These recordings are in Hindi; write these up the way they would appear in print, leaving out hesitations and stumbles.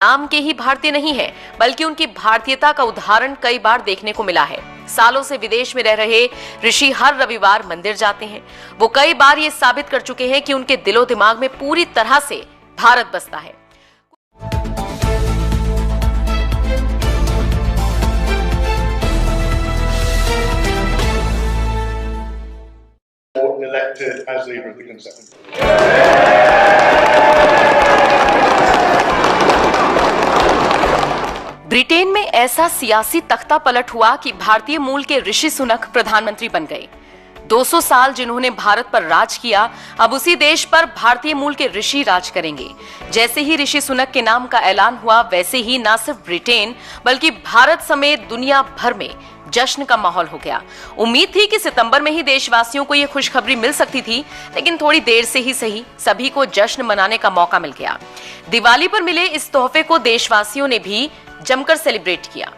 नाम के ही भारतीय नहीं है, बल्कि उनकी भारतीयता का उदाहरण कई बार देखने को मिला है। सालों से विदेश में रह रहे ऋषि हर रविवार मंदिर जाते हैं। वो कई बार ये साबित कर चुके हैं कि उनके दिलो दिमाग में पूरी तरह से भारत बसता है। Elected as leader of the Conservative. Britain में ऐसा सियासी तख्ता पलट हुआ कि भारतीय मूल के ऋषि सुनक प्रधानमंत्री बन गए। 200 साल जिन्होंने भारत पर राज किया, अब उसी देश पर भारतीय मूल के ऋषि राज करेंगे। जैसे ही ऋषि सुनक के नाम का ऐलान हुआ, वैसे ही न सिर्फ ब्रिटेन बल्कि भारत समेत दुनिया भर में जश्न का माहौल हो गया। उम्मीद थी कि सितंबर में ही देशवासियों को यह खुशखबरी मिल सकती थी, लेकिन थोड़ी देर से ही सही सभी को जश्न मनाने का मौका मिल गया। दिवाली पर मिले इस तोहफे को देशवासियों ने भी जमकर सेलिब्रेट किया।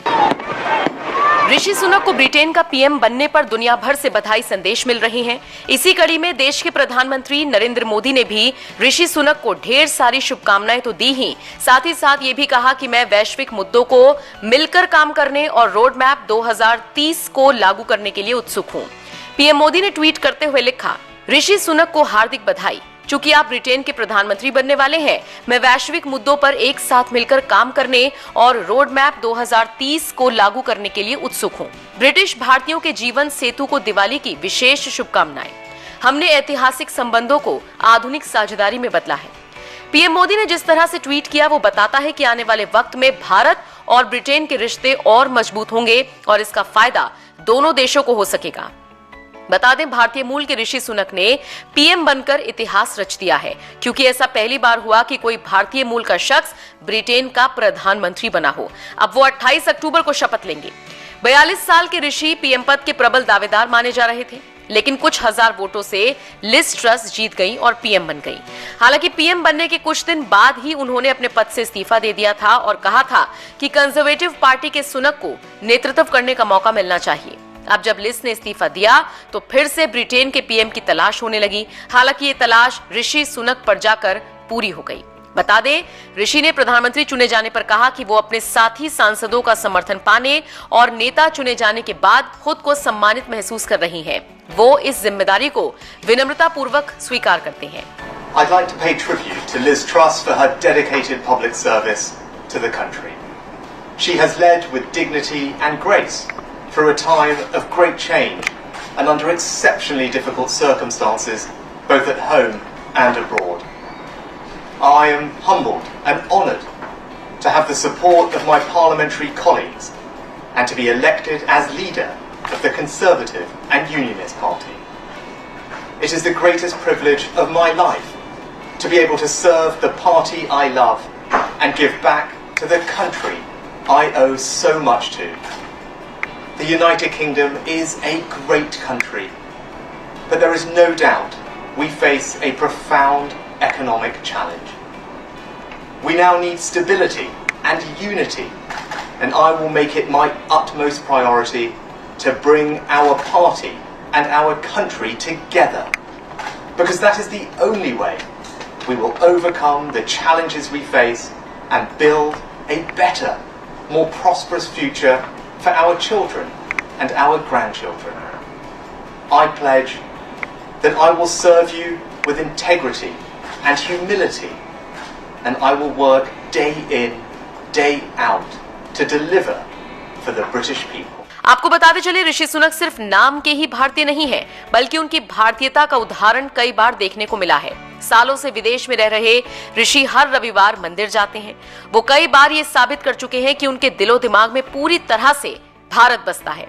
ऋषि सुनक को ब्रिटेन का पीएम बनने पर दुनिया भर से बधाई संदेश मिल रहे हैं। इसी कड़ी में देश के प्रधानमंत्री नरेंद्र मोदी ने भी ऋषि सुनक को ढेर सारी शुभकामनाएं तो दी ही, साथ ही साथ ये भी कहा कि मैं वैश्विक मुद्दों को मिलकर काम करने और रोड मैप 2030 को लागू करने के लिए उत्सुक हूँ। पीएम मोदी ने ट्वीट करते हुए लिखा, ऋषि सुनक को हार्दिक बधाई। चूंकि आप ब्रिटेन के प्रधानमंत्री बनने वाले हैं, मैं वैश्विक मुद्दों पर एक साथ मिलकर काम करने और रोड मैप 2030 को लागू करने के लिए उत्सुक हूं। ब्रिटिश भारतीयों के जीवन सेतु को दिवाली की विशेष शुभकामनाएं। हमने ऐतिहासिक संबंधों को आधुनिक साझेदारी में बदला है। पीएम मोदी ने जिस तरह से ट्वीट किया, वो बताता है कि आने वाले वक्त में भारत और ब्रिटेन के रिश्ते और मजबूत होंगे और इसका फायदा दोनों देशों को हो सकेगा। बता दें, भारतीय मूल के ऋषि सुनक ने पीएम बनकर इतिहास रच दिया है, क्योंकि ऐसा पहली बार हुआ कि कोई भारतीय मूल का शख्स ब्रिटेन का प्रधानमंत्री बना हो। अब वो 28 अक्टूबर को शपथ लेंगे। 42 साल के ऋषि पीएम पद के प्रबल दावेदार माने जा रहे थे, लेकिन कुछ हजार वोटों से लिज ट्रस जीत गई और पीएम बन गई। हालांकि पीएम बनने के कुछ दिन बाद ही उन्होंने अपने पद से इस्तीफा दे दिया था और कहा था कि कंजर्वेटिव पार्टी के सुनक को नेतृत्व करने का मौका मिलना चाहिए। अब जब लिज ने इस्तीफा दिया तो फिर से ब्रिटेन के पीएम की तलाश होने लगी। हालांकि ये तलाश ऋषि सुनक पर जाकर पूरी हो गई। बता दें, ऋषि ने प्रधानमंत्री चुने जाने पर कहा कि वो अपने साथी सांसदों का समर्थन पाने और नेता चुने जाने के बाद खुद को सम्मानित महसूस कर रही हैं। वो इस जिम्मेदारी को विनम्रता पूर्वक स्वीकार करते हैं। I'd like to pay tribute to Liz Truss for her dedicated public service to the country. She has led with dignity and grace through a time of great change and under exceptionally difficult circumstances, both at home and abroad. I am humbled and honoured to have the support of my parliamentary colleagues and to be elected as leader of the Conservative and Unionist Party. It is the greatest privilege of my life to be able to serve the party I love and give back to the country I owe so much to. The United Kingdom is a great country, but there is no doubt we face a profound economic challenge. We now need stability and unity, and I will make it my utmost priority to bring our party and our country together, because that is the only way we will overcome the challenges we face and build a better, more prosperous future for our children and our grandchildren. I pledge that I will serve you with integrity and humility, and I will work day in, day out to deliver for the British people. आपको बताते चले, ऋषि सुनक सिर्फ नाम के ही भारतीय नहीं है, बल्कि उनकी भारतीयता का उदाहरण कई बार देखने को मिला है। सालों से विदेश में रह रहे ऋषि हर रविवार मंदिर जाते हैं। वो कई बार ये साबित कर चुके हैं कि उनके दिलो दिमाग में पूरी तरह से भारत बसता है।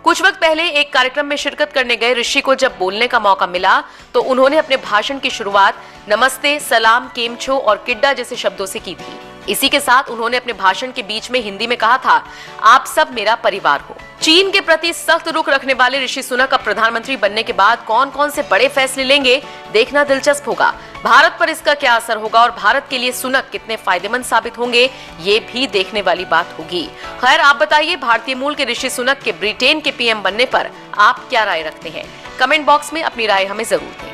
कुछ वक्त पहले एक कार्यक्रम में शिरकत करने गए ऋषि को जब बोलने का मौका मिला, तो उन्होंने अपने भाषण की शुरुआत नमस्ते, सलाम, केमछो और किड्डा जैसे शब्दों से की थी। इसी के साथ उन्होंने अपने भाषण के बीच में हिंदी में कहा था, आप सब मेरा परिवार हो। चीन के प्रति सख्त रुख रखने वाले ऋषि सुनक अब प्रधानमंत्री बनने के बाद कौन कौन से बड़े फैसले लेंगे, देखना दिलचस्प होगा। भारत पर इसका क्या असर होगा और भारत के लिए सुनक कितने फायदेमंद साबित होंगे, ये भी देखने वाली बात होगी। खैर, आप बताइए, भारतीय मूल के ऋषि सुनक के ब्रिटेन के पीएम बनने पर आप क्या राय रखते हैं? कमेंट बॉक्स में अपनी राय हमें जरूर दें।